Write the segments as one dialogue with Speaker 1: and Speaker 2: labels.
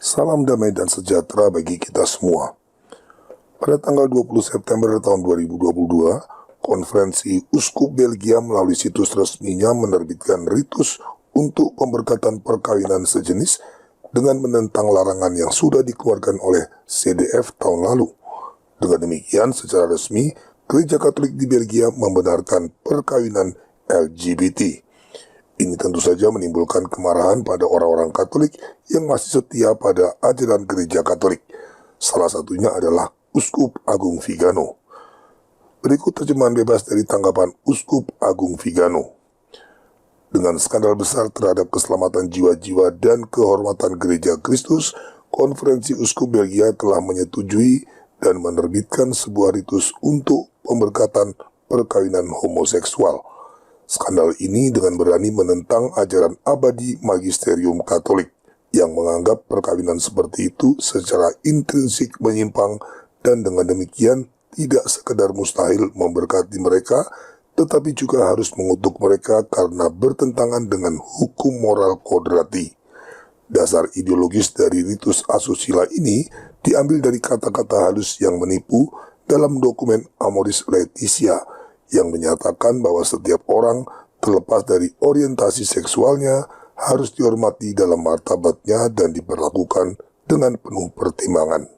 Speaker 1: Salam damai dan sejahtera bagi kita semua. Pada tanggal 20 September tahun 2022, Konferensi Uskup Belgia melalui situs resminya menerbitkan ritus untuk pemberkatan perkawinan sejenis dengan menentang larangan yang sudah dikeluarkan oleh CDF tahun lalu. Dengan demikian, secara resmi, Gereja Katolik di Belgia membenarkan perkawinan LGBT. Ini tentu saja menimbulkan kemarahan pada orang-orang Katolik yang masih setia pada ajaran Gereja Katolik. Salah satunya adalah Uskup Agung Vigano. Berikut terjemahan bebas dari tanggapan Uskup Agung Vigano. Dengan skandal besar terhadap keselamatan jiwa-jiwa dan kehormatan Gereja Kristus, Konferensi Uskup Belgia telah menyetujui dan menerbitkan sebuah ritus untuk pemberkatan perkawinan homoseksual. Skandal ini dengan berani menentang ajaran abadi magisterium Katolik yang menganggap perkawinan seperti itu secara intrinsik menyimpang dan dengan demikian tidak sekedar mustahil memberkati mereka, tetapi juga harus mengutuk mereka karena bertentangan dengan hukum moral kodrati. Dasar ideologis dari ritus asusila ini diambil dari kata-kata halus yang menipu dalam dokumen Amoris Laetitia yang menyatakan bahwa setiap orang terlepas dari orientasi seksualnya harus dihormati dalam martabatnya dan diperlakukan dengan penuh pertimbangan.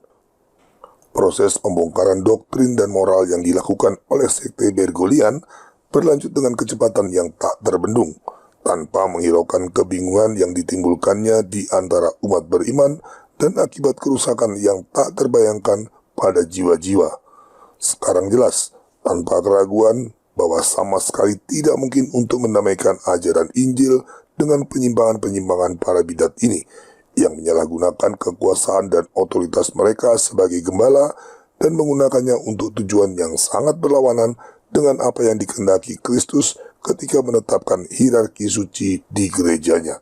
Speaker 1: Proses pembongkaran doktrin dan moral yang dilakukan oleh sekte Bergolian berlanjut dengan kecepatan yang tak terbendung, tanpa menghiraukan kebingungan yang ditimbulkannya di antara umat beriman dan akibat kerusakan yang tak terbayangkan pada jiwa-jiwa. Sekarang jelas, tanpa keraguan, bahwa sama sekali tidak mungkin untuk mendamaikan ajaran Injil dengan penyimpangan-penyimpangan para bidat ini, yang menyalahgunakan kekuasaan dan otoritas mereka sebagai gembala dan menggunakannya untuk tujuan yang sangat berlawanan dengan apa yang dikehendaki Kristus ketika menetapkan hierarki suci di gerejanya.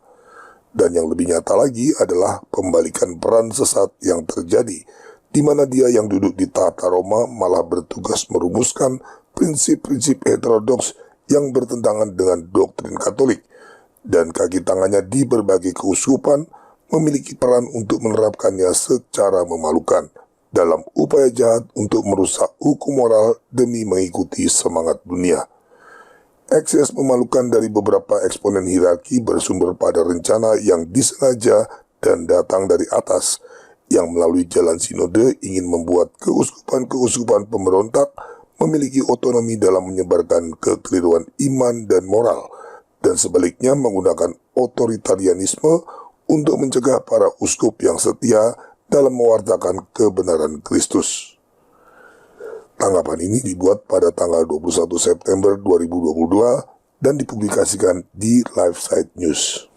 Speaker 1: Dan yang lebih nyata lagi adalah pembalikan peran sesat yang terjadi, di mana dia yang duduk di tahta Roma malah bertugas merumuskan prinsip-prinsip heterodoks yang bertentangan dengan doktrin Katolik, dan kaki tangannya di berbagai keuskupan memiliki peran untuk menerapkannya secara memalukan dalam upaya jahat untuk merusak hukum moral demi mengikuti semangat dunia. Ekses memalukan dari beberapa eksponen hierarki bersumber pada rencana yang disengaja dan datang dari atas, yang melalui jalan sinode ingin membuat keuskupan-keuskupan pemberontak memiliki otonomi dalam menyebarkan kekeliruan iman dan moral, dan sebaliknya menggunakan otoritarianisme untuk mencegah para uskup yang setia dalam mewartakan kebenaran Kristus. Tanggapan ini dibuat pada tanggal 21 September 2022 dan dipublikasikan di LifeSite News.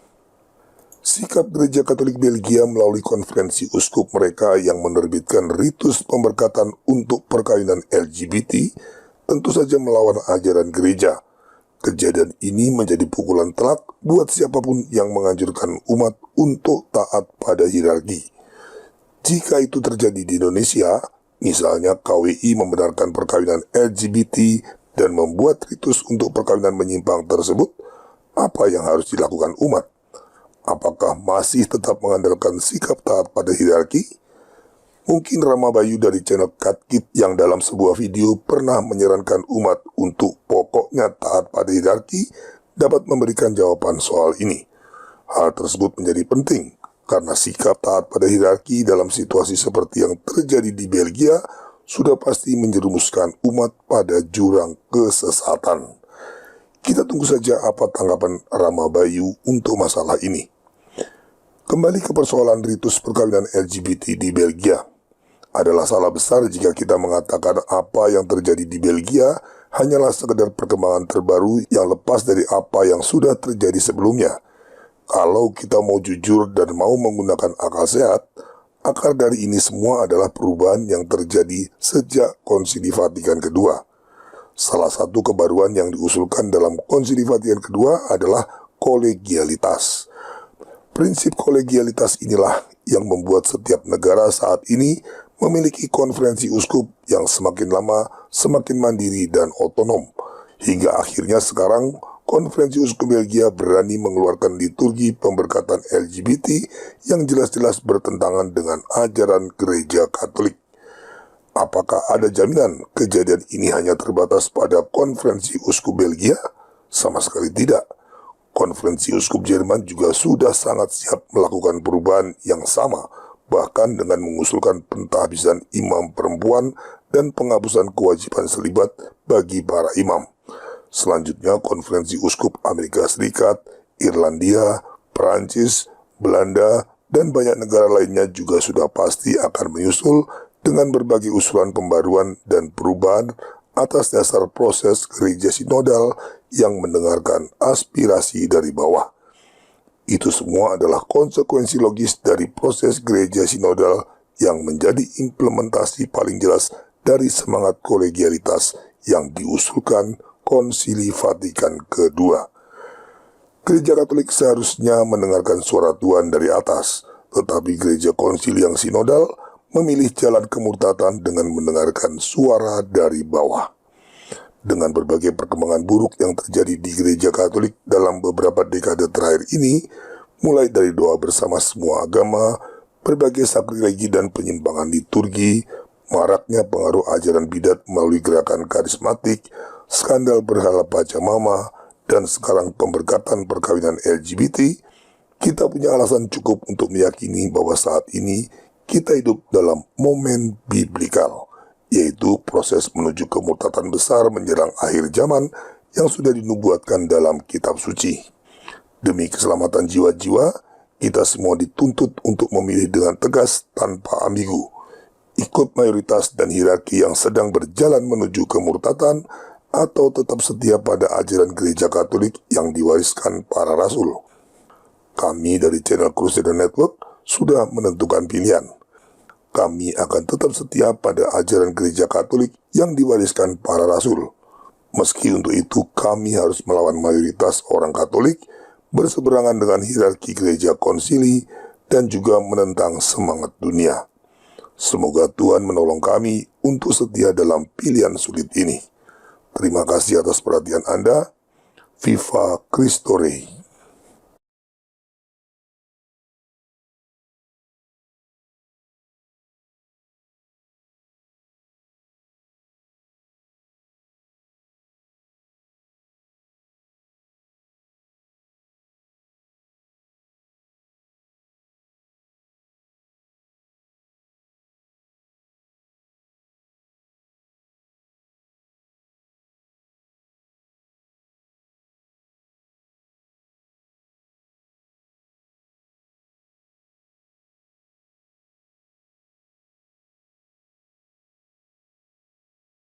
Speaker 1: Sikap Gereja Katolik Belgia melalui konferensi uskup mereka yang menerbitkan ritus pemberkatan untuk perkawinan LGBT tentu saja melawan ajaran gereja. Kejadian ini menjadi pukulan telak buat siapapun yang menganjurkan umat untuk taat pada hierarki. Jika itu terjadi di Indonesia, misalnya KWI membenarkan perkawinan LGBT dan membuat ritus untuk perkawinan menyimpang tersebut, apa yang harus dilakukan umat? Apakah masih tetap mengandalkan sikap taat pada hierarki? Mungkin Rama Bayu dari channel Katkit yang dalam sebuah video pernah menyarankan umat untuk pokoknya taat pada hierarki dapat memberikan jawaban soal ini. Hal tersebut menjadi penting karena sikap taat pada hierarki dalam situasi seperti yang terjadi di Belgia sudah pasti menjerumuskan umat pada jurang kesesatan. Kita tunggu saja apa tanggapan Rama Bayu untuk masalah ini. Kembali ke persoalan ritus perkawinan LGBT di Belgia. Adalah salah besar jika kita mengatakan apa yang terjadi di Belgia hanyalah sekedar perkembangan terbaru yang lepas dari apa yang sudah terjadi sebelumnya. Kalau kita mau jujur dan mau menggunakan akal sehat, akar dari ini semua adalah perubahan yang terjadi sejak Konsili Vatikan kedua. Salah satu kebaruan yang diusulkan dalam Konsili Vatikan kedua adalah kolegialitas. Prinsip kolegialitas inilah yang membuat setiap negara saat ini memiliki konferensi uskup yang semakin lama semakin mandiri dan otonom, hingga akhirnya sekarang Konferensi Uskup Belgia berani mengeluarkan liturgi pemberkatan LGBT yang jelas-jelas bertentangan dengan ajaran Gereja Katolik. Apakah ada jaminan kejadian ini hanya terbatas pada Konferensi Uskup Belgia? Sama sekali tidak. Konferensi Uskup Jerman juga sudah sangat siap melakukan perubahan yang sama, bahkan dengan mengusulkan pentahbisan imam perempuan dan penghapusan kewajiban selibat bagi para imam. Selanjutnya, Konferensi Uskup Amerika Serikat, Irlandia, Perancis, Belanda, dan banyak negara lainnya juga sudah pasti akan menyusul dengan berbagai usulan pembaruan dan perubahan atas dasar proses gereja sinodal yang mendengarkan aspirasi dari bawah. Itu semua adalah konsekuensi logis dari proses gereja sinodal yang menjadi implementasi paling jelas dari semangat kolegialitas yang diusulkan Konsili Vatikan II. Gereja Katolik seharusnya mendengarkan suara Tuhan dari atas, tetapi gereja konsili yang sinodal memilih jalan kemurtatan dengan mendengarkan suara dari bawah. Dengan berbagai perkembangan buruk yang terjadi di gereja Katolik dalam beberapa dekade terakhir ini, mulai dari doa bersama semua agama, berbagai sakrilegi dan penyimpangan liturgi, maraknya pengaruh ajaran bidat melalui gerakan karismatik, skandal berhala pacamama, dan sekarang pemberkatan perkawinan LGBT, kita punya alasan cukup untuk meyakini bahwa saat ini kita hidup dalam momen biblikal, yaitu proses menuju kemurtatan besar menjelang akhir zaman yang sudah dinubuatkan dalam kitab suci. Demi keselamatan jiwa-jiwa, kita semua dituntut untuk memilih dengan tegas tanpa ambigu, ikut mayoritas dan hierarki yang sedang berjalan menuju kemurtatan, atau tetap setia pada ajaran gereja Katolik yang diwariskan para rasul. Kami dari channel Crusader Network sudah menentukan pilihan. Kami akan tetap setia pada ajaran gereja Katolik yang diwariskan para rasul. Meski untuk itu kami harus melawan mayoritas orang Katolik, berseberangan dengan hierarki gereja konsili, dan juga menentang semangat dunia. Semoga Tuhan menolong kami untuk setia dalam pilihan sulit ini. Terima kasih atas perhatian Anda. Viva Cristo Rey.